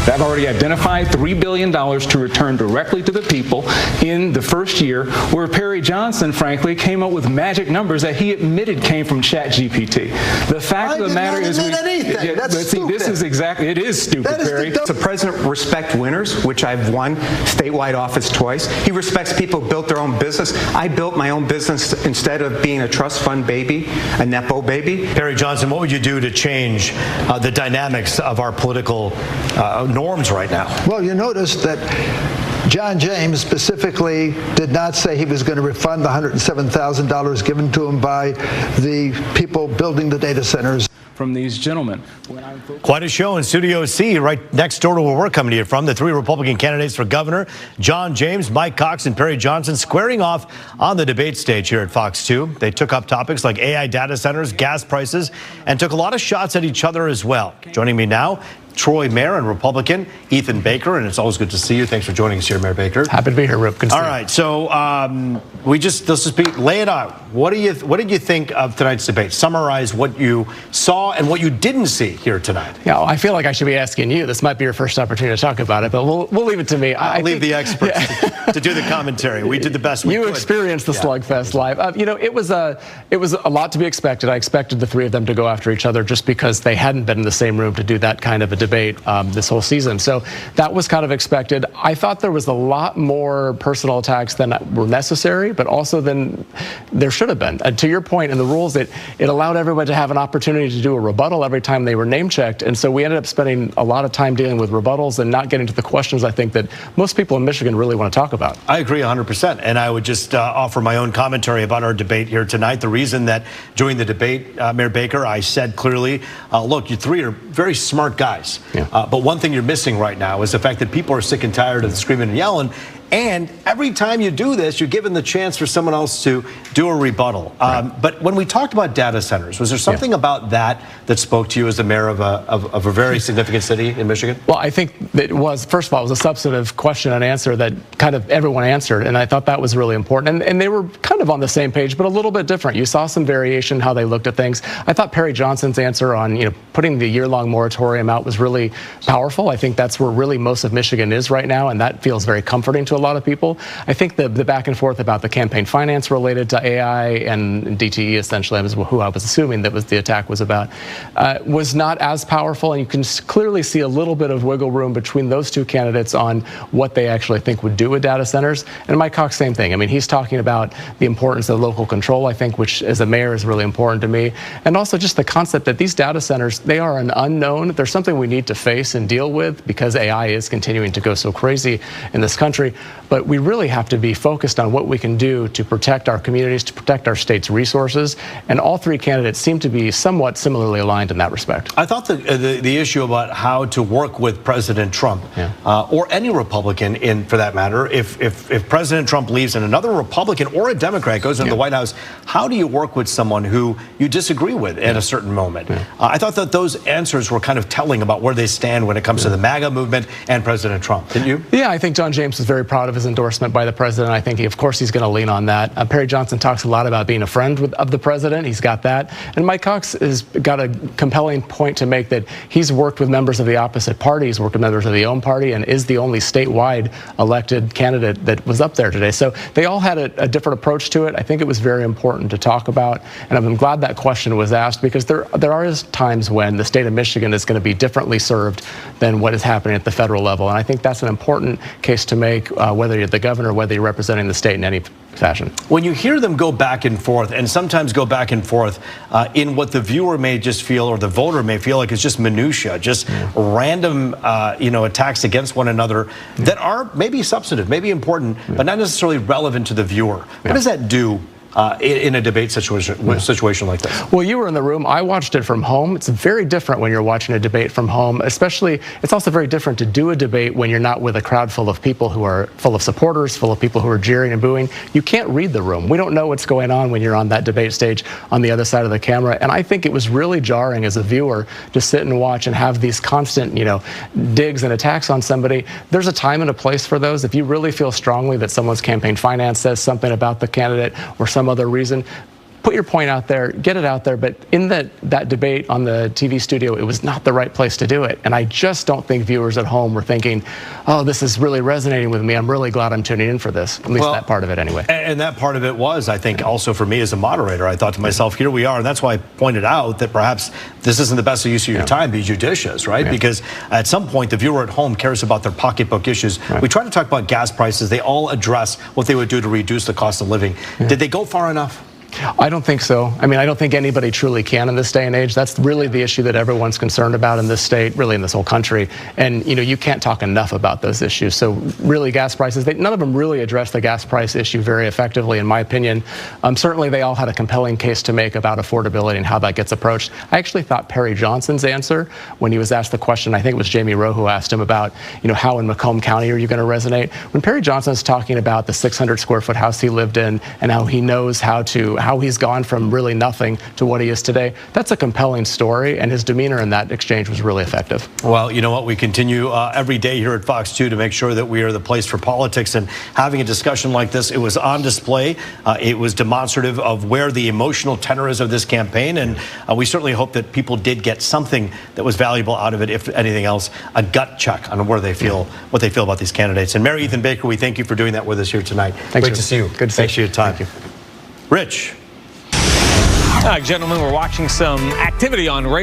I've already identified $3 billion to return directly to the people in the first year, where Perry Johnson, frankly, came up with magic numbers that he admitted came from ChatGPT. The fact of the matter is, this is exactly, it is stupid, Perry. The president respects winners, which I've won statewide office twice. He respects people who built their own business. I built my own business instead of being a trust fund baby, a Nepo baby. Perry Johnson, what would you do to change the dynamics of our political norms right now? Well, you notice that John James specifically did not say he was going to refund the $107,000 given to him by the people building the data centers. From these gentlemen. Quite a show in Studio C, right next door to where we're coming to you from. The three Republican candidates for governor, John James, Mike Cox, and Perry Johnson, squaring off on the debate stage here at Fox 2. They took up topics like AI data centers, gas prices, and took a lot of shots at each other as well. Joining me now, Troy Mayer and Republican Ethan Baker, and it's always good to see you. Thanks for joining us here, Mayor Baker. Happy to be here, Roop. Good to see you. All right, so let's just lay it out. What did you think of tonight's debate? Summarize what you saw and what you didn't see here tonight. Yeah, well, I feel like I should be asking you. This might be your first opportunity to talk about it, but we'll leave it to me. I'll leave the experts to do the commentary. We did the best we could. You experienced the slugfest live. It was a lot to be expected. I expected the three of them to go after each other just because they hadn't been in the same room to do that kind of a debate this whole season. So that was kind of expected. I thought there was a lot more personal attacks than were necessary, but also than there should have been. And to your point, in the rules, it allowed everybody to have an opportunity to do a rebuttal every time they were name checked. And so we ended up spending a lot of time dealing with rebuttals and not getting to the questions I think that most people in Michigan really want to talk about. I agree 100%. And I would just offer my own commentary about our debate here tonight. The reason that during the debate, Mayor Baker, I said clearly, look, you three are very smart guys. Yeah. But one thing you're missing right now is the fact that people are sick and tired of the screaming and yelling. And every time you do this, you're given the chance for someone else to do a rebuttal. Right. But when we talked about data centers, was there something about that spoke to you as the mayor of a very significant city in Michigan? Well, I think it was, first of all, it was a substantive question and answer that kind of everyone answered. And I thought that was really important. And they were kind of on the same page, but a little bit different. You saw some variation in how they looked at things. I thought Perry Johnson's answer on putting the year-long moratorium out was really powerful. I think that's where really most of Michigan is right now, and that feels very comforting to a lot of people. I think the back and forth about the campaign finance related to AI and DTE, essentially, was who I was assuming that was the attack was about, was not as powerful. And you can clearly see a little bit of wiggle room between those two candidates on what they actually think would do with data centers. And Mike Cox, same thing. I mean, he's talking about the importance of local control, I think, which as a mayor is really important to me. And also just the concept that these data centers, they are an unknown. They're something we need to face and deal with because AI is continuing to go so crazy in this country. But we really have to be focused on what we can do to protect our communities, to protect our state's resources. And all three candidates seem to be somewhat similarly aligned in that respect. I thought the issue about how to work with President Trump, or any Republican, for that matter, if President Trump leaves and another Republican or a Democrat goes into the White House, how do you work with someone who you disagree with at a certain moment? I thought that those answers were kind of telling about where they stand when it comes to the MAGA movement and President Trump, didn't you? Yeah, I think John James was very proud of his endorsement by the president. I think, of course, he's going to lean on that. Perry Johnson talks a lot about being a friend of the president. He's got that. And Mike Cox has got a compelling point to make that he's worked with members of the opposite party. He's worked with members of the own party and is the only statewide elected candidate that was up there today. So they all had a different approach to it. I think it was very important to talk about. And I'm glad that question was asked because there are times when the state of Michigan is going to be differently served than what is happening at the federal level. And I think that's an important case to make, whether you're the governor, whether you're representing the state in any fashion. When you hear them go back and forth, and sometimes go back and forth in what the viewer may just feel or the voter may feel like it's just minutia, just random attacks against one another that are maybe substantive, maybe important, but not necessarily relevant to the viewer. What does that do in a debate situation like this? Well, you were in the room. I watched it from home. It's very different when you're watching a debate from home, especially it's also very different to do a debate when you're not with a crowd full of people who are full of supporters, full of people who are jeering and booing. You can't read the room. We don't know what's going on when you're on that debate stage on the other side of the camera. And I think it was really jarring as a viewer to sit and watch and have these constant, digs and attacks on somebody. There's a time and a place for those. If you really feel strongly that someone's campaign finance says something about the candidate or some other reason, put your point out there, get it out there. But in that debate on the TV studio, it was not the right place to do it. And I just don't think viewers at home were thinking, oh, this is really resonating with me. I'm really glad I'm tuning in for this. At least that part of it anyway. And that part of it was, I think, also for me as a moderator, I thought to myself, here we are. And that's why I pointed out that perhaps this isn't the best use of your time. Be judicious, right? Yeah. Because at some point, the viewer at home cares about their pocketbook issues. Right. We try to talk about gas prices. They all address what they would do to reduce the cost of living. Did they go far enough? I don't think so. I mean, I don't think anybody truly can in this day and age. That's really the issue that everyone's concerned about in this state, really in this whole country. And, you can't talk enough about those issues. So really gas prices, none of them really address the gas price issue very effectively, in my opinion. Certainly they all had a compelling case to make about affordability and how that gets approached. I actually thought Perry Johnson's answer when he was asked the question, I think it was Jamie Rowe who asked him about, how in Macomb County are you going to resonate? When Perry Johnson's talking about the 600 square foot house he lived in and how he knows how he's gone from really nothing to what he is today, that's a compelling story, and his demeanor in that exchange was really effective. Well, you know what? We continue every day here at Fox 2 to make sure that we are the place for politics, and having a discussion like this, it was on display. It was demonstrative of where the emotional tenor is of this campaign, and we certainly hope that people did get something that was valuable out of it, if anything else, a gut check on where they feel, what they feel about these candidates. And Mayor Ethan Baker, we thank you for doing that with us here tonight. Thanks, Great to see you. Good to see Thanks for your time. Thank you. Rich. Gentlemen, we're watching some activity on radio.